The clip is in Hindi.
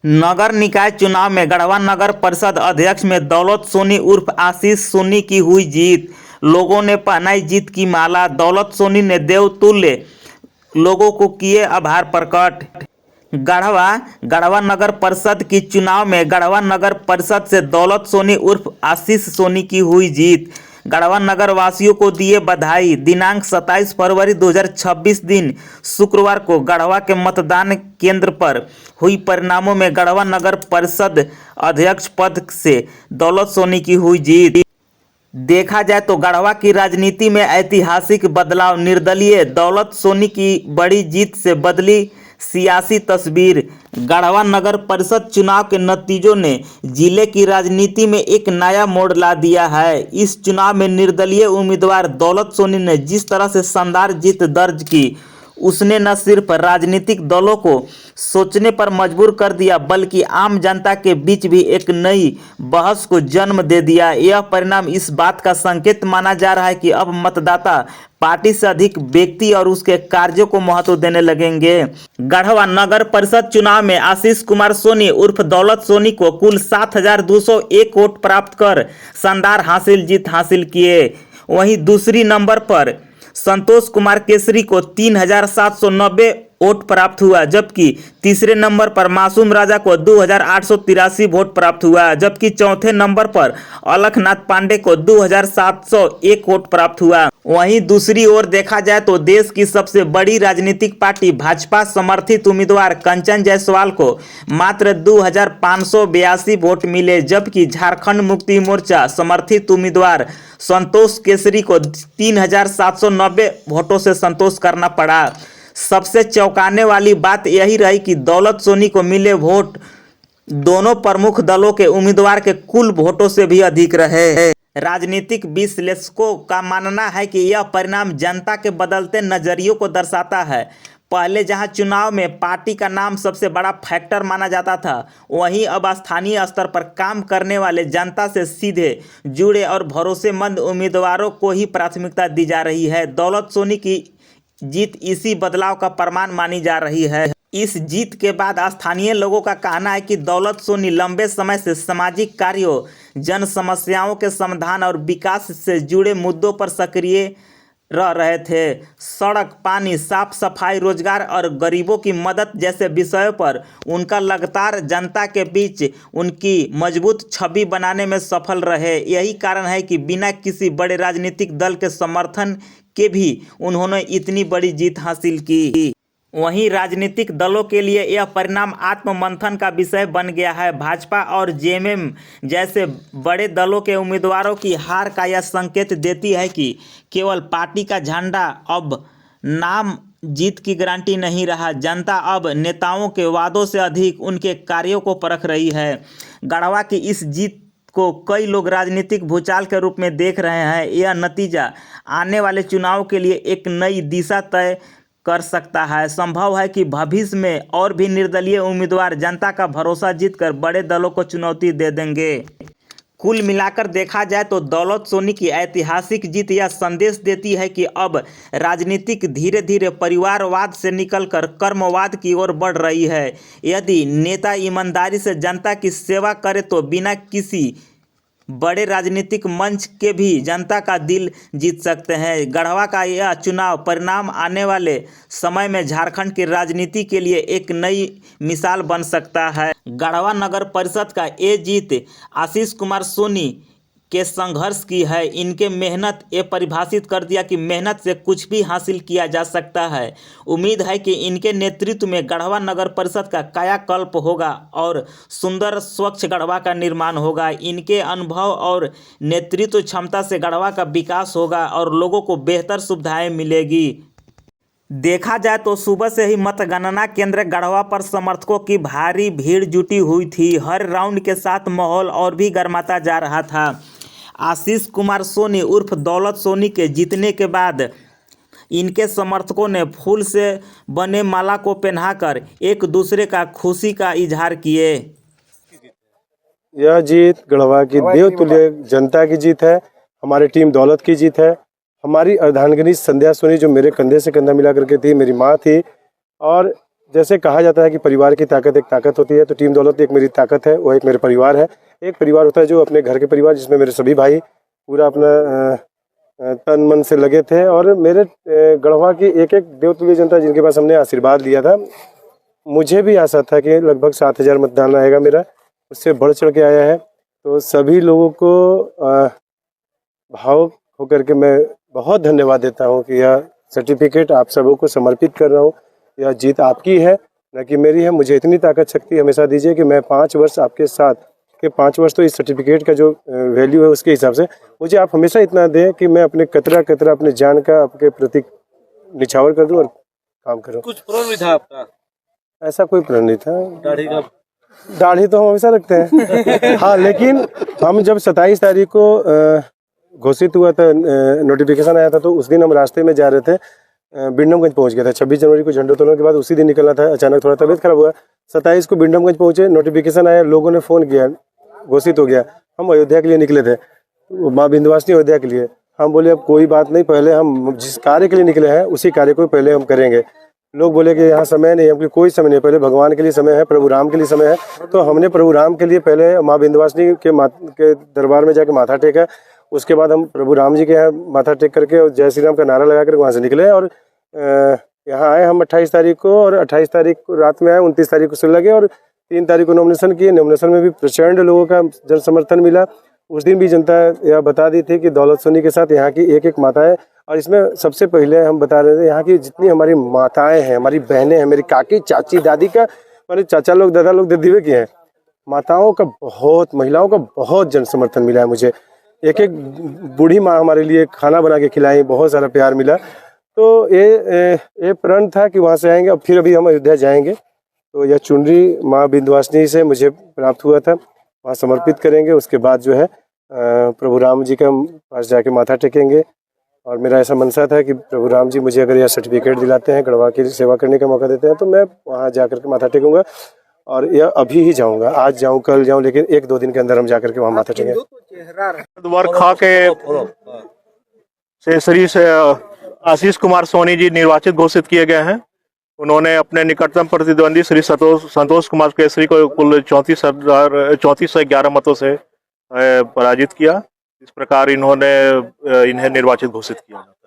नगर निकाय चुनाव में गढ़वा नगर परिषद अध्यक्ष में दौलत सोनी उर्फ आशीष सोनी की हुई जीत। लोगों ने पहनाई जीत की माला। दौलत सोनी ने देवतुल्य लोगों को किए आभार प्रकट। गढ़वा नगर परिषद की चुनाव में गढ़वा नगर परिषद से दौलत सोनी उर्फ आशीष सोनी की हुई जीत। गढ़वा नगर वासियों को दिए बधाई। दिनांक 27 फरवरी 2026 दिन शुक्रवार को गढ़वा के मतदान केंद्र पर हुई परिणामों में गढ़वा नगर परिषद अध्यक्ष पद से दौलत सोनी की हुई जीत। देखा जाए तो गढ़वा की राजनीति में ऐतिहासिक बदलाव। निर्दलीय दौलत सोनी की बड़ी जीत से बदली सियासी तस्वीर। गढ़वा नगर परिषद चुनाव के नतीजों ने जिले की राजनीति में एक नया मोड़ ला दिया है। इस चुनाव में निर्दलीय उम्मीदवार दौलत सोनी ने जिस तरह से शानदार जीत दर्ज की, उसने न सिर्फ राजनीतिक दलों को सोचने पर मजबूर कर दिया, बल्कि आम जनता के बीच भी एक नई बहस को जन्म दे दिया। यह परिणाम इस बात का संकेत माना जा रहा है कि अब मतदाता पार्टी से अधिक व्यक्ति और उसके कार्यों को महत्व देने लगेंगे। गढ़वा नगर परिषद चुनाव में आशीष कुमार सोनी उर्फ दौलत सोनी को कुल 7,201 वोट प्राप्त कर शानदार जीत हासिल किए। वहीं दूसरी नंबर पर संतोष कुमार केसरी को 3,790 वोट प्राप्त हुआ, जबकि तीसरे नंबर पर मासूम राजा को 2,883 वोट प्राप्त हुआ, जबकि चौथे नंबर पर अलखनाथ पांडे को 2,701 वोट प्राप्त हुआ। वहीं दूसरी ओर देखा जाए तो देश की सबसे बड़ी राजनीतिक पार्टी भाजपा समर्थित उम्मीदवार कंचन जायसवाल को मात्र 2,582 वोट मिले, जबकि झारखंड मुक्ति मोर्चा समर्थित उम्मीदवार संतोष केसरी को 3,790 वोटों से संतोष करना पड़ा। सबसे चौंकाने वाली बात यही रही कि दौलत सोनी को मिले वोट दोनों प्रमुख दलों के उम्मीदवार के कुल वोटों से भी अधिक रहे। राजनीतिक विश्लेषकों का मानना है कि यह परिणाम जनता के बदलते नजरियों को दर्शाता है। पहले जहां चुनाव में पार्टी का नाम सबसे बड़ा फैक्टर माना जाता था, वहीं अब स्थानीय स्तर पर काम करने वाले जनता से सीधे जुड़े और भरोसेमंद उम्मीदवारों को ही प्राथमिकता दी जा रही है। दौलत सोनी की जीत इसी बदलाव का प्रमाण मानी जा रही है। इस जीत के बाद स्थानीय लोगों का कहना है कि दौलत सोनी लंबे समय से सामाजिक कार्यों, जन समस्याओं के समाधान और विकास से जुड़े मुद्दों पर सक्रिय रह रहे थे। सड़क, पानी, साफ सफाई, रोजगार और गरीबों की मदद जैसे विषयों पर उनका लगातार जनता के बीच उनकी मजबूत छवि बनाने में सफल रहे। यही कारण है कि बिना किसी बड़े राजनीतिक दल के समर्थन के भी उन्होंने इतनी बड़ी जीत हासिल की। वहीं राजनीतिक दलों के लिए यह परिणाम आत्ममंथन का विषय बन गया है। भाजपा और जेएमएम जैसे बड़े दलों के उम्मीदवारों की हार का यह संकेत देती है कि केवल पार्टी का झंडा अब नाम जीत की गारंटी नहीं रहा। जनता अब नेताओं के वादों से अधिक उनके कार्यों को परख रही है। गढ़वा की इस जीत को कई लोग राजनीतिक भूचाल के रूप में देख रहे हैं। यह नतीजा आने वाले चुनाव के लिए एक नई दिशा तय कर सकता है। संभव है कि भविष्य में और भी निर्दलीय उम्मीदवार जनता का भरोसा जीतकर बड़े दलों को चुनौती दे देंगे। कुल मिलाकर देखा जाए तो दौलत सोनी की ऐतिहासिक जीत यह संदेश देती है कि अब राजनीतिक धीरे धीरे परिवारवाद से निकलकर कर्मवाद की ओर बढ़ रही है। यदि नेता ईमानदारी से जनता की सेवा करे तो बिना किसी बड़े राजनीतिक मंच के भी जनता का दिल जीत सकते हैं। गढ़वा का यह चुनाव परिणाम आने वाले समय में झारखंड की राजनीति के लिए एक नई मिसाल बन सकता है। गढ़वा नगर परिषद का ये जीत आशीष कुमार सोनी के संघर्ष की है। इनके मेहनत ये परिभाषित कर दिया कि मेहनत से कुछ भी हासिल किया जा सकता है। उम्मीद है कि इनके नेतृत्व में गढ़वा नगर परिषद का कायाकल्प होगा और सुंदर स्वच्छ गढ़वा का निर्माण होगा। इनके अनुभव और नेतृत्व क्षमता से गढ़वा का विकास होगा और लोगों को बेहतर सुविधाएं मिलेगी। देखा जाए तो सुबह से ही मतगणना केंद्र गढ़वा पर समर्थकों की भारी भीड़ जुटी हुई थी। हर राउंड के साथ माहौल और भी गर्माता जा रहा था। आशीष कुमार सोनी उर्फ दौलत सोनी के जीतने के बाद इनके समर्थकों ने फूल से बने माला को पहनाकर एक दूसरे का खुशी का इजहार किए। यह जीत गढ़वा की देवतुल्य जनता की जीत है। हमारी टीम दौलत की जीत है। हमारी अर्धांगिनी संध्या सोनी जो मेरे कंधे से कंधा मिला करके थी, मेरी माँ थी, और जैसे कहा जाता है कि परिवार की ताकत एक ताकत होती है, तो टीम दौलत एक मेरी ताकत है, वो एक मेरे परिवार है। एक परिवार होता है जो अपने घर के परिवार, जिसमें मेरे सभी भाई पूरा अपना तन मन से लगे थे, और मेरे गढ़वा की एक एक देवतुल्य जनता जिनके पास हमने आशीर्वाद लिया था। मुझे भी आशा था कि लगभग 7,000 मतदान आएगा मेरा, उससे बढ़ चढ़ के आया है। तो सभी लोगों को भावुक होकर के मैं बहुत धन्यवाद देता हूँ कि यह सर्टिफिकेट आप सबों को समर्पित कर रहा हूँ। यह जीत आपकी है, न कि मेरी है। मुझे इतनी ताकत शक्ति हमेशा दीजिए कि मैं 5 वर्ष आपके साथ, कि 5 वर्ष तो इस सर्टिफिकेट का जो वैल्यू है उसके हिसाब से मुझे आप हमेशा इतना दें कि मैं अपने कतरा कतरा अपने जान का आपके प्रति निछावर कर दूं और काम करूं। कुछ प्रण भी था आपका? ऐसा कोई प्रण नहीं था। दाढ़ी का? दाढ़ी तो हम हमेशा रखते हैं। हाँ, लेकिन हम जब 27 तारीख को घोषित हुआ था, नोटिफिकेशन आया था, तो उस दिन हम रास्ते में जा रहे थे, बिंडमगंज पहुंच गया था। 26 जनवरी को झंडोत्तोलन के बाद उसी दिन निकलना था। अचानक थोड़ा तबीयत खराब हुआ, 27 को बिंडमगंज पहुंचे, नोटिफिकेशन आया, लोगों ने फ़ोन किया, घोषित हो गया। हम अयोध्या के लिए निकले थे, माँ विंध्यवासिनी अयोध्या के लिए। हम बोले अब कोई बात नहीं, पहले हम जिस कार्य के लिए निकले हैं उसी कार्य को पहले हम करेंगे। लोग बोले कि यहाँ समय नहीं, हमको कोई समय नहीं, पहले भगवान के लिए समय है, प्रभु राम के लिए समय है। तो हमने प्रभु राम के लिए पहले माँ विंध्यवासिनी के दरबार में जाके माथा टेका। उसके बाद हम प्रभु राम जी के यहाँ माथा टेक करके और जय श्री राम का नारा लगा कर वहाँ से निकले, और यहाँ आए हम 28 तारीख को, और 28 तारीख को रात में आए, 29 तारीख को सुन लगे, और 3 तारीख को नॉमिनेशन किए। नॉमिनेशन में भी प्रचंड लोगों का जन समर्थन मिला। उस दिन भी जनता यह बता दी थी कि दौलत सोनी के साथ यहाँ की एक एक माताएं, और इसमें सबसे पहले हम बता रहे थे यहाँ की जितनी हमारी माताएं हैं, हमारी बहनें हैं, मेरी काकी, चाची, दादी का, हमारे चाचा लोग, दादा लोग, दीदी की हैं, माताओं का बहुत, महिलाओं का बहुत जन समर्थन मिला है मुझे। एक एक बूढ़ी माँ हमारे लिए खाना बना के खिलाई, बहुत सारा प्यार मिला। तो ये प्रण था कि वहाँ से आएंगे। अब फिर अभी हम अयोध्या जाएंगे, तो यह चुनरी माँ विंध्यवासिनी से मुझे प्राप्त हुआ था, वहाँ समर्पित करेंगे। उसके बाद जो है प्रभु राम जी का पास जाके माथा टेकेंगे। और मेरा ऐसा मनसा था कि प्रभु राम जी मुझे अगर यह सर्टिफिकेट दिलाते हैं, गढ़वा की सेवा करने का मौका देते हैं, तो मैं वहाँ जा करके माथा टेकूंगा। और यह अभी ही जाऊँगा, आज जाऊँ, कल जाऊँ, लेकिन 1-2 दिन के अंदर हम जा करके वहाँ माथा टेकेंगे। वर्खा के से श्री से आशीष कुमार सोनी जी निर्वाचित घोषित किए गए हैं। उन्होंने अपने निकटतम प्रतिद्वंदी श्री संतोष कुमार केसरी को कुल 3411 मतों से पराजित किया। इस प्रकार इन्हें निर्वाचित घोषित किया जाता है।